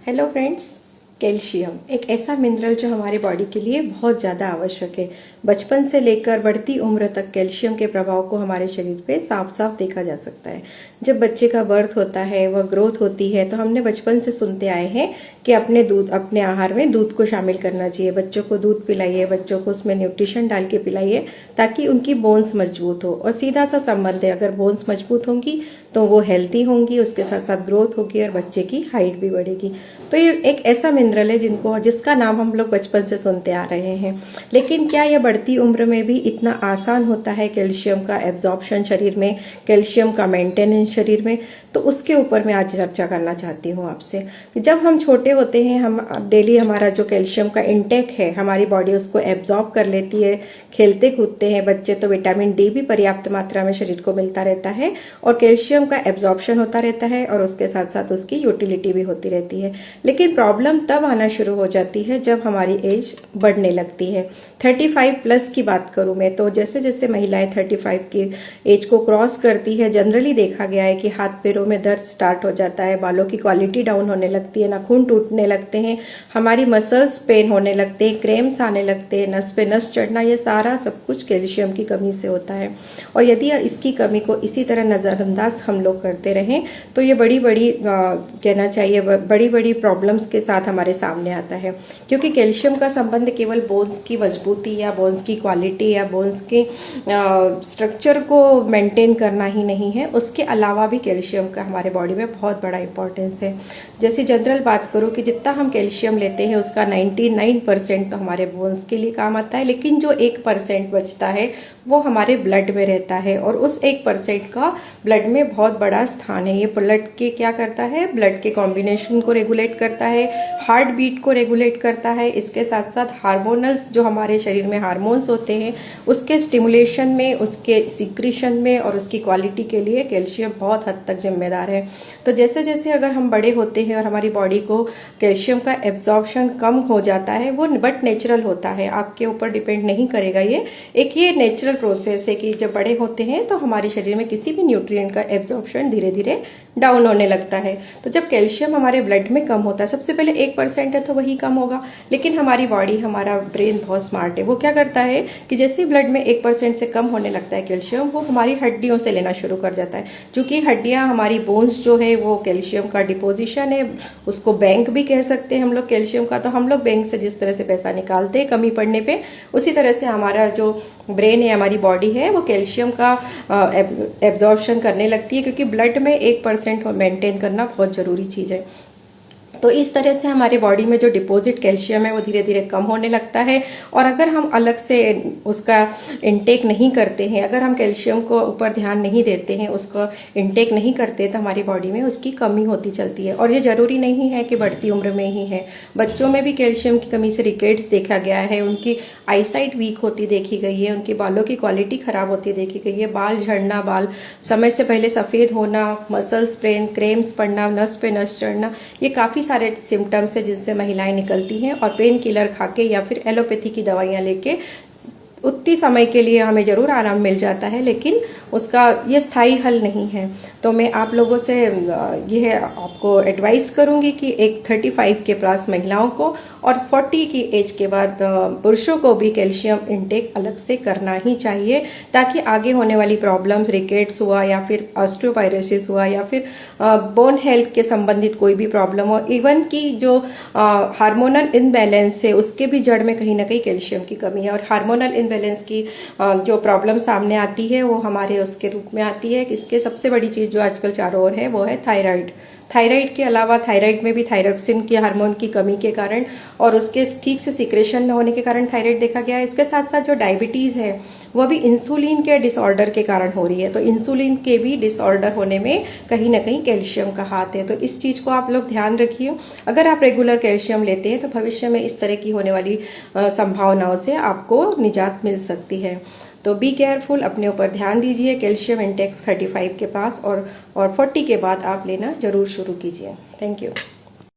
Hello friends, calcium एक ऐसा mineral जो हमारे बॉडी के लिए बहुत ज़्यादा आवश्यक है। बचपन से लेकर बढ़ती उम्र तक कैल्शियम के प्रभाव को हमारे शरीर पे साफ साफ देखा जा सकता है। जब बच्चे का बर्थ होता है, वह ग्रोथ होती है, तो हमने बचपन से सुनते आए हैं कि अपने आहार में दूध को शामिल करना चाहिए। बच्चों को दूध पिलाइए, बच्चों को उसमें न्यूट्रिशन डाल के पिलाइए ताकि उनकी बोन्स मजबूत हो। और सीधा सा संबंध है, अगर बोन्स मजबूत होंगी तो वो हेल्थी होंगी, उसके साथ साथ ग्रोथ होगी और बच्चे की हाइट भी बढ़ेगी। तो ये एक ऐसा मिनरल है जिसका नाम हम लोग बचपन से सुनते आ रहे हैं। लेकिन क्या यह बढ़ती उम्र में भी इतना आसान होता है कैल्शियम का एब्जॉर्प्शन शरीर में, कैल्शियम का मेंटेनेंस शरीर में? तो उसके ऊपर मैं आज चर्चा करना चाहती हूँ आपसे। जब हम छोटे होते हैं, हम डेली हमारा जो कैल्शियम का इंटेक है, हमारी बॉडी उसको एब्जॉर्ब कर लेती है। खेलते कूदते हैं बच्चे तो विटामिन डी भी पर्याप्त मात्रा में शरीर को मिलता रहता है और कैल्शियम का एब्जॉर्प्शन होता रहता है और उसके साथ साथ उसकी यूटिलिटी भी होती रहती है। लेकिन प्रॉब्लम तब आना शुरू हो जाती है जब हमारी एज बढ़ने लगती है। 35 प्लस की बात करूं मैं तो जैसे जैसे महिलाएं 35 की एज को क्रॉस करती है, जनरली देखा गया है कि हाथ पैरों में दर्द स्टार्ट हो जाता है, बालों की क्वालिटी डाउन होने लगती है, नाखून टूटने लगते हैं, हमारी मसल्स पेन होने लगते हैं, क्रैम्स आने लगते हैं, नस पे नस चढ़ना, ये सारा सब कुछ कैल्शियम की कमी से होता है। और यदि इसकी कमी को इसी तरह नज़रअंदाज हम लोग करते रहें तो ये बड़ी बड़ी कहना चाहिए बड़ी बड़ी प्रॉब्लम्स के साथ हमारे सामने आता है। क्योंकि कैल्शियम का संबंध केवल बोन्स की मजबूती या बोन्स की क्वालिटी या बोन्स के स्ट्रक्चर को मेंटेन करना ही नहीं है, उसके अलावा भी कैल्शियम का हमारे बॉडी में बहुत बड़ा इंपॉर्टेंस है। जैसे जनरल बात करूँ कि जितना हम कैल्शियम लेते हैं उसका 99% तो हमारे बोन्स के लिए काम आता है, लेकिन जो 1% बचता है वो हमारे ब्लड में रहता है और उस 1% का ब्लड में बहुत बड़ा स्थान है। ये ब्लड के क्या करता है, ब्लड के कॉम्बिनेशन को रेगुलेट करता है, हार्ट बीट को रेगुलेट करता है। इसके साथ साथ हार्मोनल्स जो हमारे शरीर में हार्मोन्स होते हैं उसके स्टिमुलेशन में, उसके सिक्रीशन में और उसकी क्वालिटी के लिए कैल्शियम बहुत हद तक जिम्मेदार है। तो जैसे जैसे अगर हम बड़े होते हैं और हमारी बॉडी को कैल्शियम का एब्जॉर्प्शन कम हो जाता है, वो बट नेचुरल होता है, आपके ऊपर डिपेंड नहीं करेगा। ये नेचुरल प्रोसेस है कि जब बड़े होते हैं तो हमारे शरीर में किसी भी न्यूट्रिएंट का एब्जॉर्प्शन धीरे धीरे डाउन होने लगता है। तो जब कैल्शियम हमारे ब्लड में कम होता है, सबसे पहले 1% है तो वही कम होगा, लेकिन हमारी बॉडी, हमारा ब्रेन बहुत स्मार्ट है। वो क्या करता है कि जैसे ब्लड में 1% से कम होने लगता है कैल्शियम, वो हमारी हड्डियों से लेना शुरू कर जाता है। क्योंकि हड्डियां, हमारी बोन्स जो है वो कैल्शियम का डिपोजिशन है, उसको बैंक भी कह सकते हैं हम लोग कैल्शियम का। तो हम लोग बैंक से जिस तरह से पैसा निकालते हैं कमी पड़ने पे, उसी तरह से हमारा जो ब्रेन है, हमारी बॉडी है, वो कैल्शियम का एब्जॉर्प्शन करने लगती है, क्योंकि ब्लड में 1% मेंटेन करना बहुत जरूरी चीज़ है। तो इस तरह से हमारे बॉडी में जो डिपॉजिट कैल्शियम है वो धीरे धीरे कम होने लगता है। और अगर हम अलग से उसका इनटेक नहीं करते हैं, अगर हम कैल्शियम को ऊपर ध्यान नहीं देते हैं, उसको इनटेक नहीं करते, तो हमारी बॉडी में उसकी कमी होती चलती है। और ये जरूरी नहीं है कि बढ़ती उम्र में ही है, बच्चों में भी कैल्शियम की कमी से रिकेट्स देखा गया है, उनकी आईसाइट वीक होती देखी गई है, उनके बालों की क्वालिटी खराब होती देखी गई है, बाल झड़ना, बाल समय से पहले सफ़ेद होना, मसल्स पेन, क्रैम्स पड़ना, नस पे नस चढ़ना, ये काफ़ी सारे सिम्टम्स है जिनसे महिलाएं निकलती हैं। और पेन किलर खाके या फिर एलोपैथी की दवाइयां लेके उतनी समय के लिए हमें जरूर आराम मिल जाता है, लेकिन उसका ये स्थायी हल नहीं है। तो मैं आप लोगों से यह आपको एडवाइस करूंगी कि एक 35 के प्लस महिलाओं को और 40 की एज के बाद पुरुषों को भी कैल्शियम इंटेक अलग से करना ही चाहिए, ताकि आगे होने वाली प्रॉब्लम्स, रिकेट्स हुआ या फिर ऑस्टियोपाइरोसिस हुआ या फिर बोन हेल्थ के संबंधित कोई भी प्रॉब्लम हो, इवन की जो हार्मोनल इनबैलेंस है उसके भी जड़ में कहीं ना कहीं कैल्शियम की कमी है। और हार्मोनल बैलेंस की जो प्रॉब्लम सामने आती है वो हमारे उसके रूप में आती है। इसके सबसे बड़ी चीज जो आजकल चारों ओर है वो है थायराइड। थायराइड के अलावा, थायराइड में भी थायरोक्सिन के हार्मोन की कमी के कारण और उसके ठीक से सिक्रेशन न होने के कारण थायराइड देखा गया है। इसके साथ साथ जो डायबिटीज है वह भी इंसुलिन के डिसऑर्डर के कारण हो रही है। तो इंसुलिन के भी डिसऑर्डर होने में कहीं ना कहीं कैल्शियम का हाथ है। तो इस चीज को आप लोग ध्यान रखिए। अगर आप रेगुलर कैल्शियम लेते हैं तो भविष्य में इस तरह की होने वाली संभावनाओं से आपको निजात मिल सकती है। तो बी केयरफुल, अपने ऊपर ध्यान दीजिए। कैल्शियम इंटेक 35 के पास और 40 के बाद आप लेना जरूर शुरू कीजिए। Thank you.